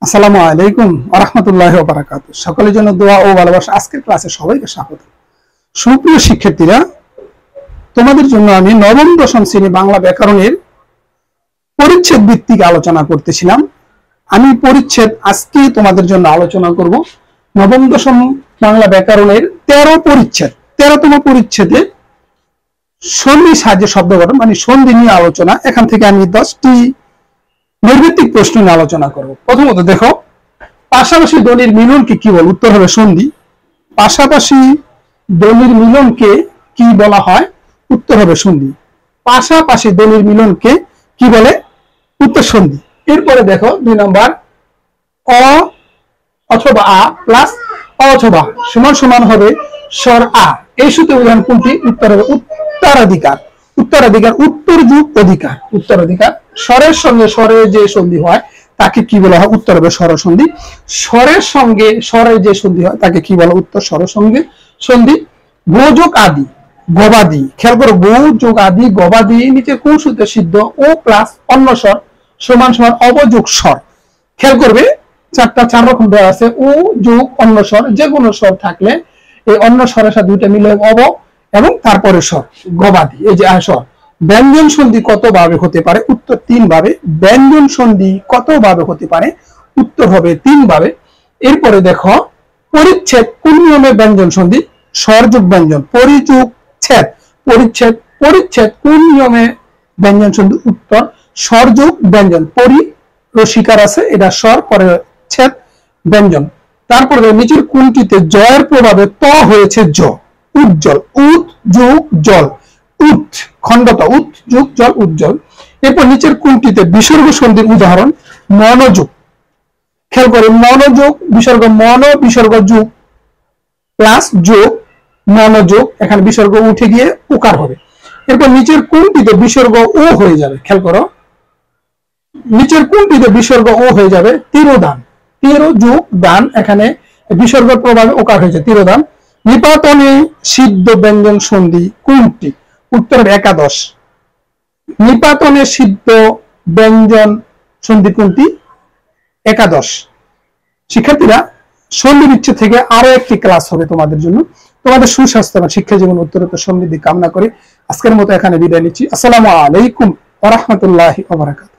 আসসালামু আলাইকুম ওয়া রাহমাতুল্লাহি ওয়া বারাকাতুহু। সকলের জন্য দোয়া ও ভালোবাসা। আজকের ক্লাসে সবাইকে স্বাগত। সুপ্রিয় শিক্ষার্থীরা, তোমাদের জন্য আমি নবম দশম শ্রেণী বাংলা ব্যাকরণের পরিচ্ছেদ ভিত্তিক আলোচনা করতেছিলাম। আমি পরিচ্ছেদ আজকে তোমাদের জন্য আলোচনা করব নবম দশম বাংলা ব্যাকরণের 13 পরিচ্ছেদ। 13তম পরিচ্ছেদে সন্ধি সাহায্যে শব্দ গঠন মানে সন্ধি নিয়ে আলোচনা। এখান থেকে আমি 10টি নৈর্ভিত্তিক প্রশ্ন নিয়ে আলোচনা করব। প্রথমত দেখো, পাশাপাশি ধ্বনির মিলনকে কি বলে? উত্তর হবে সন্ধি। পাশাপাশি ধ্বনির মিলনকে কি বলা হয়? উত্তর হবে সন্ধি। পাশাপাশি ধ্বনির মিলনকে কি বলে? উত্তর সন্ধি। এরপরে দেখো 2 নম্বর, অ অথবা আ প্লাস অ অথবা সমান সমান হবে স্বর আ। এই সূত্রে উদাহরণ কোনটি? উত্তর হবে উত্তরাধিকার। উত্তরাধিকার, উত্তর যুগ অধিকার। উত্তরাধিকার। স্বরের সঙ্গে স্বরের যে সন্ধি হয় তাকে কি বলা হয়? উত্তর হবে স্বরসন্ধি। স্বরের সঙ্গে স্বরের যে সন্ধি হয় তাকে কি বলা? উত্তর স্বরসন্ধি সন্ধি। গো যোগ আদি গবাদি, খেয়াল করো, গো যোগ আদি গবাদি নিচে কোন সূত্রে সিদ্ধ? ও প্লাস অন্য স্বর সমান সমান অবযোগ স্বর। খেয়াল করবে 4 রকম দেওয়া আছে। ও যোগ অন্য স্বর, যে কোনো স্বর থাকলে এই অন্য স্বরের সাথে দুইটা মিলে অব এবং তারপরে স্বর গবাদি। এই যে স্বর। ব্যঞ্জন সন্ধি কত ভাবে হতে পারে? উত্তর 3 ভাবে। ব্যঞ্জন সন্ধি কত ভাবে হতে পারে? উত্তর হবে 3 ভাবে। এরপরে দেখো, পরিচ্ছেদ কোন নিয়মে ব্যঞ্জন সন্ধি? স্বর যোগ ব্যঞ্জন। পরিযোগ ছেদ, পরিচ্ছেদ। পরিচ্ছেদ কোন নিয়মে ব্যঞ্জন সন্ধি? উত্তর স্বর যোগ ব্যঞ্জন। পরি রসিকার আছে, এটা স্বর, পরে ছেদ ব্যঞ্জন। তারপরে নিচের কোনটিতে জয়ের প্রভাবে ত হয়েছে জ? উজ্জ্বল। উৎ যোগ জল, উৎ খণ্ডত, উৎ যোগ জল, উজ্জ্বল। এরপর নিচের কোনটিতে বিসর্গ সন্ধির উদাহরণ? মনোযোগ। খেয়াল করে, মনোযোগ বিসর্গ মন, বিসর্গ যোগ প্লাস যোগ মনোযোগ, এখানে বিসর্গ উঠে গিয়ে উকার হবে। এরপর নিচের কোনটিতে বিসর্গ ও হয়ে যাবে? খেয়াল করো, নিচের কোনটিতে বিসর্গ ও হয়ে যাবে? তিরোদান। তিরো যোগ দান, এখানে বিসর্গের প্রভাবে ওকার হয়েছে, তিরোদান। নিপাতনে সিদ্ধ ব্যঞ্জন সন্ধি কোনটি? উত্তর একাদশ। নিপাতনে সিদ্ধ ব্যঞ্জন সন্ধি কোনটি? একাদশ। শিক্ষার্থীরা, সন্ধি বিচ্ছেদ থেকে আরো একটি ক্লাস হবে তোমাদের জন্য। তোমাদের সুস্বাস্থ্য এবং শিক্ষা জীবন উত্তরোত্তর সমৃদ্ধি কামনা করে আজকের মতো এখানে বিদায় নিচ্ছি। আসসালামু আলাইকুম ওয়া রাহমাতুল্লাহি ওয়া বারাকাতুহু।